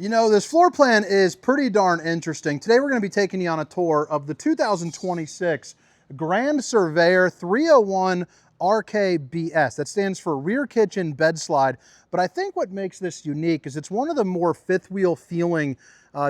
You know, this floor plan is pretty darn interesting. Today we're going to be taking you on a tour of the 2026 Grand Surveyor 301 RKBS. That stands for rear kitchen bed slide. But I think what makes this unique is it's one of the more fifth wheel feeling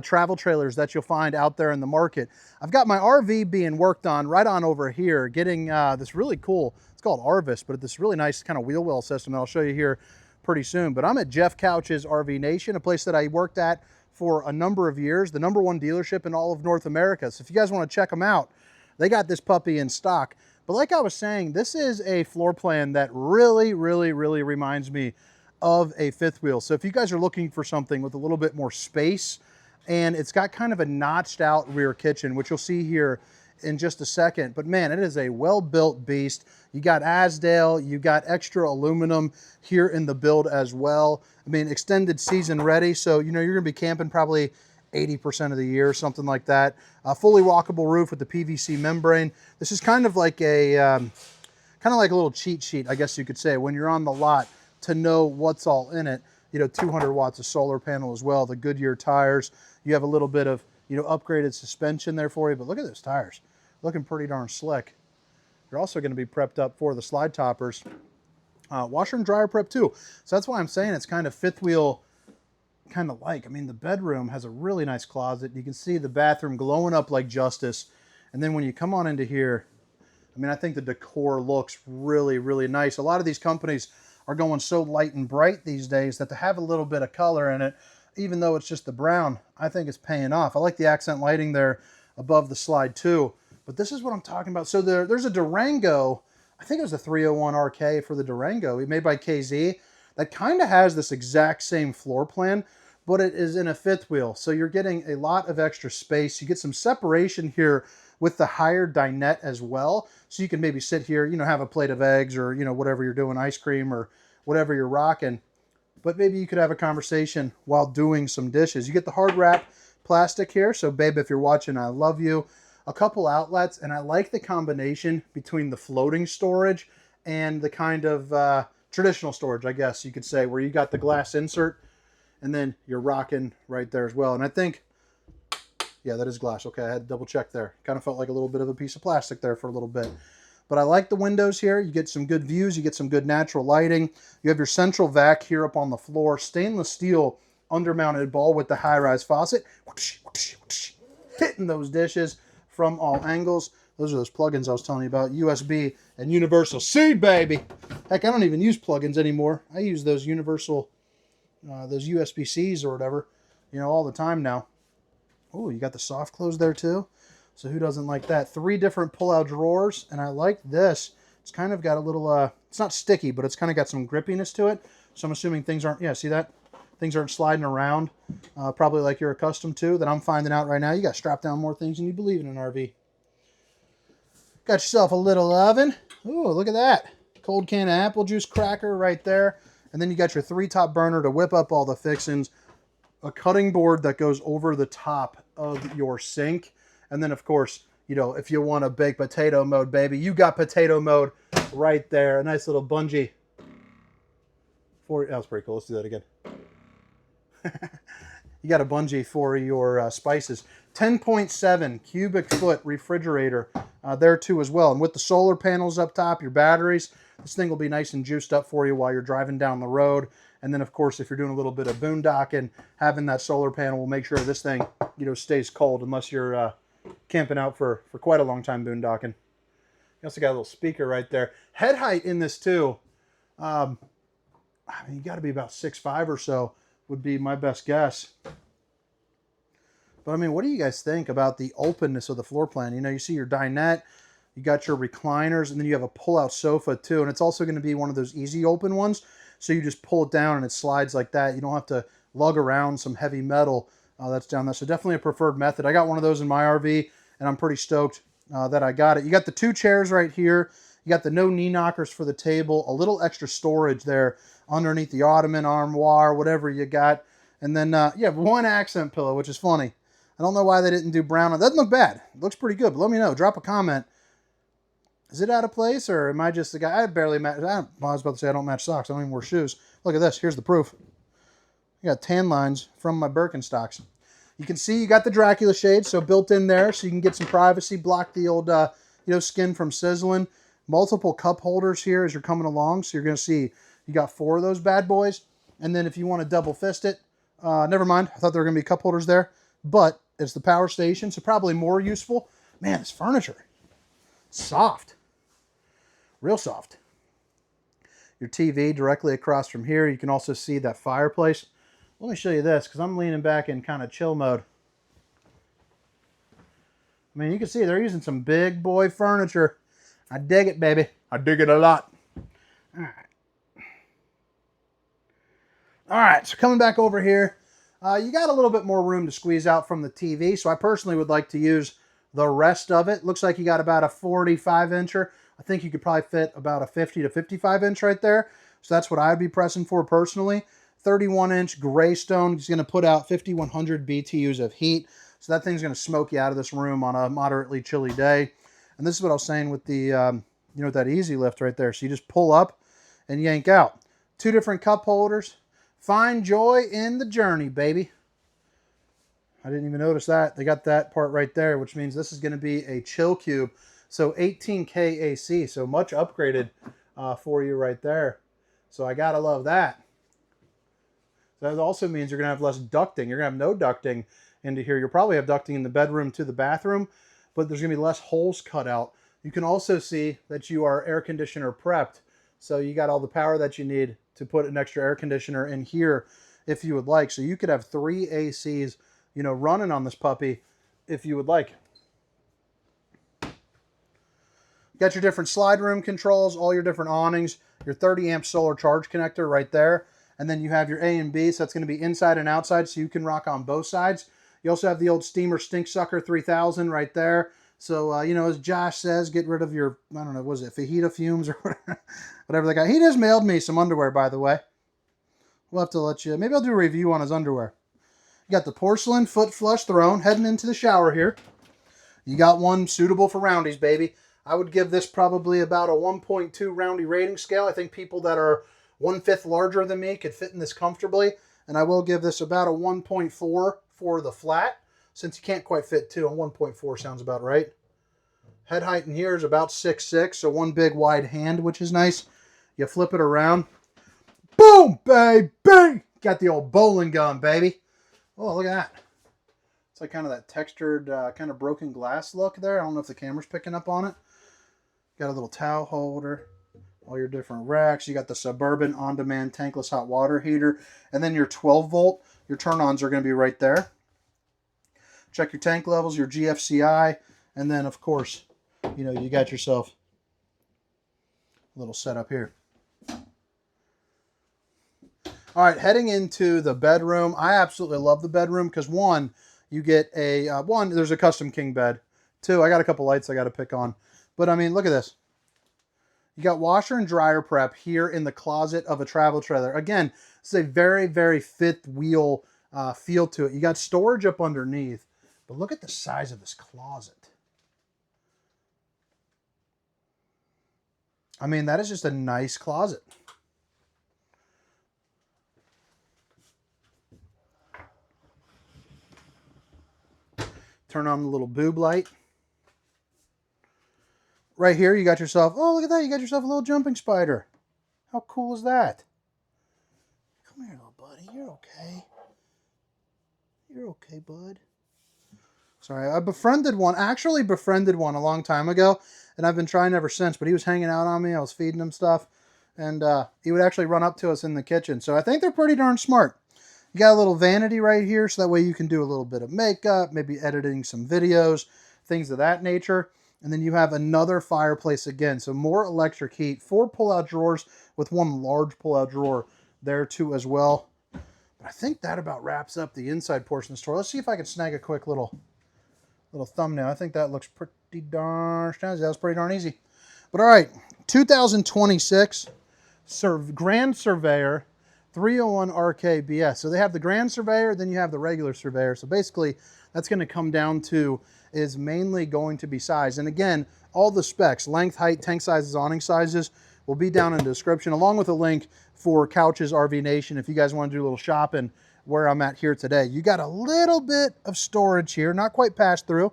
travel trailers that you'll find out there in the market. I've got my RV being worked on right on over here, getting this really cool, it's called Arvis, but this really nice kind of wheel well system that I'll show you here pretty soon. But I'm at Jeff Couch's RV Nation, a place that I worked at for a number of years, the #1 dealership in all of North America. So if you guys want to check them out, they got this puppy in stock. But like I was saying, this is a floor plan that really reminds me of a fifth wheel. So if you guys are looking for something with a little bit more space, and it's got kind of a notched out rear kitchen, which you'll see here in just a second, but man, it is a well-built beast. You got Asdale, you got extra aluminum here in the build as well. I mean, extended season ready, so you know you're gonna be camping probably 80% of the year, something like that. Fully walkable roof with the PVC membrane. This is kind of like a little cheat sheet, I guess you could say, when you're on the lot to know what's all in it. You know, 200 watts of solar panel as well, the Goodyear tires. You have a little bit of, you know, upgraded suspension there for you, but look at those tires. Looking pretty darn slick. You're also going to be prepped up for the slide toppers. Washer and dryer prep too. So that's why I'm saying it's kind of fifth wheel kind of like. I mean, the bedroom has a really nice closet. You can see the bathroom glowing up like justice. And then when you come on into here, I mean, I think the decor looks really nice. A lot of these companies are going so light and bright these days that to have a little bit of color in it, even though it's just the brown, I think it's paying off. I like the accent lighting there above the slide too. But this is what I'm talking about. So there's a Durango, I think it was a 301 RK for the Durango, made by KZ, that kind of has this exact same floor plan, but it is in a fifth wheel. So you're getting a lot of extra space. You get some separation here with the higher dinette as well. So you can maybe sit here, you know, have a plate of eggs or, you know, whatever you're doing, ice cream or whatever you're rocking. But maybe you could have a conversation while doing some dishes. You get the hard wrap plastic here. So babe, if you're watching, I love you. A couple outlets, and I like the combination between the floating storage and the kind of traditional storage, I guess you could say, where you got the glass insert and then you're rocking right there as well. And I think, yeah, that is glass. Okay, I had to double check there. Kind of felt like a little bit of a piece of plastic there for a little bit. But I like the windows here. You get some good views. You get some good natural lighting. You have your central vac here up on the floor. Stainless steel undermounted ball with the high-rise faucet. Hitting those dishes from all angles. Those are those plugins I was telling you about. USB and universal C, baby. Heck, I don't even use plugins anymore. I use those universal, those USB-Cs or whatever, you know, all the time now. Oh, you got the soft close there too. So who doesn't like that? 3 different pull-out drawers, and I like this. It's kind of got a little, it's not sticky, but it's kind of got some grippiness to it. So I'm assuming things aren't, yeah, see that? Things aren't sliding around, probably like you're accustomed to, that I'm finding out right now. You got strapped down more things than you believe in an RV. Got yourself a little oven. Ooh, look at that. Cold can of apple juice cracker right there. And then you got your 3-top burner to whip up all the fixings. A cutting board that goes over the top of your sink. And then, of course, you know, if you want to bake potato mode, baby, you got potato mode right there. A nice little bungee. That was pretty cool. Let's do that again. You got a bungee for your spices. 10.7 cubic foot refrigerator there too as well. And with the solar panels up top, your batteries, this thing will be nice and juiced up for you while you're driving down the road. And then, of course, if you're doing a little bit of boondocking, having that solar panel will make sure this thing, you know, stays cold unless you're camping out for quite a long time boondocking. You also got a little speaker right there. Head height in this too. I mean, you got to be about 6'5" or so would be my best guess. But I mean, what do you guys think about the openness of the floor plan? You know, you see your dinette, you got your recliners, and then you have a pull-out sofa too. And it's also going to be one of those easy open ones. So you just pull it down and it slides like that. You don't have to lug around some heavy metal that's down there. So definitely a preferred method. I got one of those in my RV, and I'm pretty stoked that I got it. You got the 2 chairs right here. You got the no knee knockers for the table, a little extra storage there underneath the ottoman, armoire, whatever you got. And then you have 1 accent pillow, which is funny. I don't know why they didn't do brown. It doesn't look bad. It looks pretty good, but let me know. Drop a comment. Is it out of place, or am I just the guy? I barely match. I was about to say I don't match socks. I don't even wear shoes. Look at this. Here's the proof. I got tan lines from my Birkenstocks. You can see you got the Dracula shade, so built in there, so you can get some privacy, block the old skin from sizzling. Multiple cup holders here as you're coming along, so you're going to see you got 4 of those bad boys. And then if you want to double fist it, never mind. I thought there were going to be cup holders there, but it's the power station, so probably more useful. Man, this furniture, soft, real soft. Your TV directly across from here. You can also see that fireplace. Let me show you this, because I'm leaning back in kind of chill mode. I mean, you can see they're using some big boy furniture. I dig it, baby. I dig it a lot. All right. All right, so coming back over here, you got a little bit more room to squeeze out from the TV, so I personally would like to use the rest of it. Looks like you got about a 45-incher. I think you could probably fit about a 50 to 55-inch right there. So that's what I'd be pressing for personally. 31-inch Greystone is going to put out 5,100 BTUs of heat. So that thing's going to smoke you out of this room on a moderately chilly day. And this is what I was saying with the, with that easy lift right there. So you just pull up and yank out. 2 different cup holders. Find joy in the journey, baby. I didn't even notice that. They got that part right there, which means this is going to be a chill cube. So 18K AC, so much upgraded for you right there. So I gotta love that. That also means you're gonna have less ducting. You're gonna have no ducting into here. You'll probably have ducting in the bedroom to the bathroom, but there's gonna be less holes cut out. You can also see that you are air conditioner prepped. So you got all the power that you need to put an extra air conditioner in here if you would like. So you could have 3 ACs, running on this puppy if you would like. Got your different slide room controls, all your different awnings, your 30 amp solar charge connector right there. And then you have your A and B, so that's going to be inside and outside, so you can rock on both sides. You also have the old Steamer Stink Sucker 3000 right there. So, as Josh says, get rid of your, I don't know, was it fajita fumes or whatever they got. He just mailed me some underwear, by the way. We'll have to let you, maybe I'll do a review on his underwear. You got the porcelain foot flush throne heading into the shower here. You got one suitable for roundies, baby. I would give this probably about a 1.2 roundy rating scale. I think people that are 1/5 larger than me could fit in this comfortably. And I will give this about a 1.4 for the flat, since you can't quite fit 2. A 1.4 sounds about right. Head height in here is about 6'6", so one big wide hand, which is nice. You flip it around. Boom, baby! Got the old bowling gun, baby. Oh, look at that. It's like kind of that textured, kind of broken glass look there. I don't know if the camera's picking up on it. Got a little towel holder, all your different racks. You got the Suburban on-demand tankless hot water heater. And then your 12-volt, your turn-ons are going to be right there. Check your tank levels, your GFCI. And then, of course, you got yourself a little setup here. All right, heading into the bedroom. I absolutely love the bedroom because, one, you get a, there's a custom king bed. 2, I got a couple lights I got to pick on. But, I mean, look at this. You got washer and dryer prep here in the closet of a travel trailer. Again, it's a very, very fifth wheel feel to it. You got storage up underneath. But look at the size of this closet. I mean, that is just a nice closet. Turn on the little boob light. Right here, you got yourself, oh, look at that. You got yourself a little jumping spider. How cool is that? Come here, little buddy. You're okay. You're okay, bud. Sorry, I befriended one a long time ago, and I've been trying ever since, but he was hanging out on me. I was feeding him stuff, and he would actually run up to us in the kitchen. So I think they're pretty darn smart. You got a little vanity right here, so that way you can do a little bit of makeup, maybe editing some videos, things of that nature. And then you have another fireplace again, so more electric heat. 4 pull-out drawers with 1 large pull-out drawer there too as well. But I think that about wraps up the inside portion of the store. Let's see if I can snag a quick little thumbnail. I think that looks pretty darn snazzy. That was pretty darn easy. But all right, 2026 Grand Surveyor 301 RKBS. So they have the Grand Surveyor, then you have the regular Surveyor. So basically, that's going to come down to is mainly going to be size. And again, all the specs, length, height, tank sizes, awning sizes, will be down in the description, along with a link for Couches RV Nation if you guys want to do a little shopping where I'm at here today. You got a little bit of storage here, not quite pass through,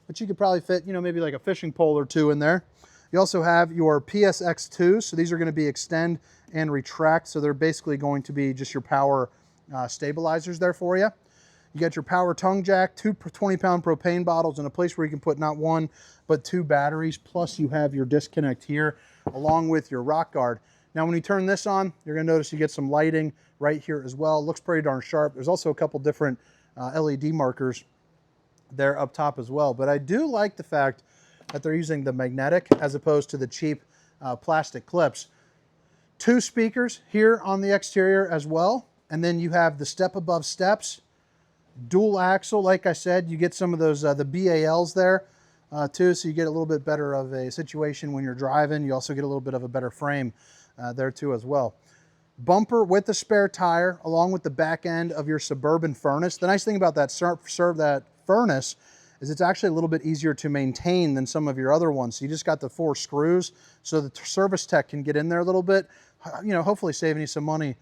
but you could probably fit, maybe like a fishing pole or two in there. You also have your PSX2s, so these are going to be extend and retract, so they're basically going to be just your power stabilizers there for you. You got your power tongue jack, two 20-pound propane bottles, and a place where you can put not one, but two batteries, plus you have your disconnect here, along with your rock guard. Now, when you turn this on, you're gonna notice you get some lighting right here as well. It looks pretty darn sharp. There's also a couple different LED markers there up top as well. But I do like the fact that they're using the magnetic as opposed to the cheap plastic clips. Two speakers here on the exterior as well. And then you have the step above steps, dual axle. Like I said, you get some of those, the BALs there too. So you get a little bit better of a situation when you're driving. You also get a little bit of a better frame there too as well. Bumper with the spare tire along with the back end of your Suburban furnace. The nice thing about that furnace is it's actually a little bit easier to maintain than some of your other ones. So you just got the 4 screws so the service tech can get in there a little bit, hopefully saving you some money,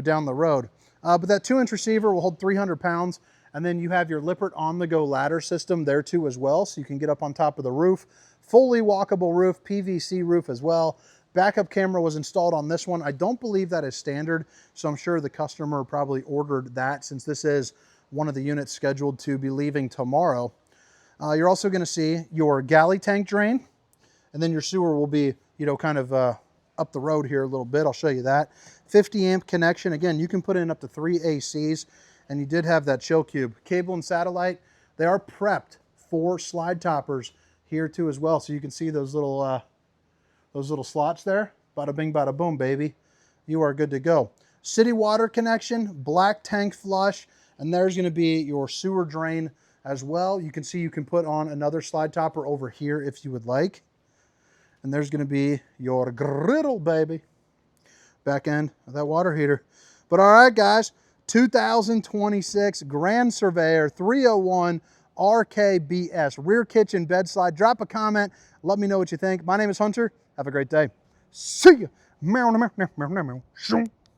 down the road. But that 2-inch receiver will hold 300 pounds. And then you have your Lippert on-the-go ladder system there too as well. So you can get up on top of the roof. Fully walkable roof, PVC roof as well. Backup camera was installed on this one. I don't believe that is standard, so I'm sure the customer probably ordered that since this is one of the units scheduled to be leaving tomorrow. You're also gonna see your galley tank drain, and then your sewer will be, kind of up the road here a little bit. I'll show you that. 50 amp connection. Again, you can put in up to 3 ACs, and you did have that chill cube. Cable and satellite, they are prepped for slide toppers here too as well. So you can see those little slots there. Bada bing, bada boom, baby. You are good to go. City water connection, black tank flush, and there's gonna be your sewer drain as well. You can see you can put on another slide topper over here if you would like. And there's gonna be your griddle, baby. Back end of that water heater. But all right, guys, 2026 Grand Surveyor 301 RKBS, rear kitchen bed slide. Drop a comment, let me know what you think. My name is Hunter. Have a great day. See ya.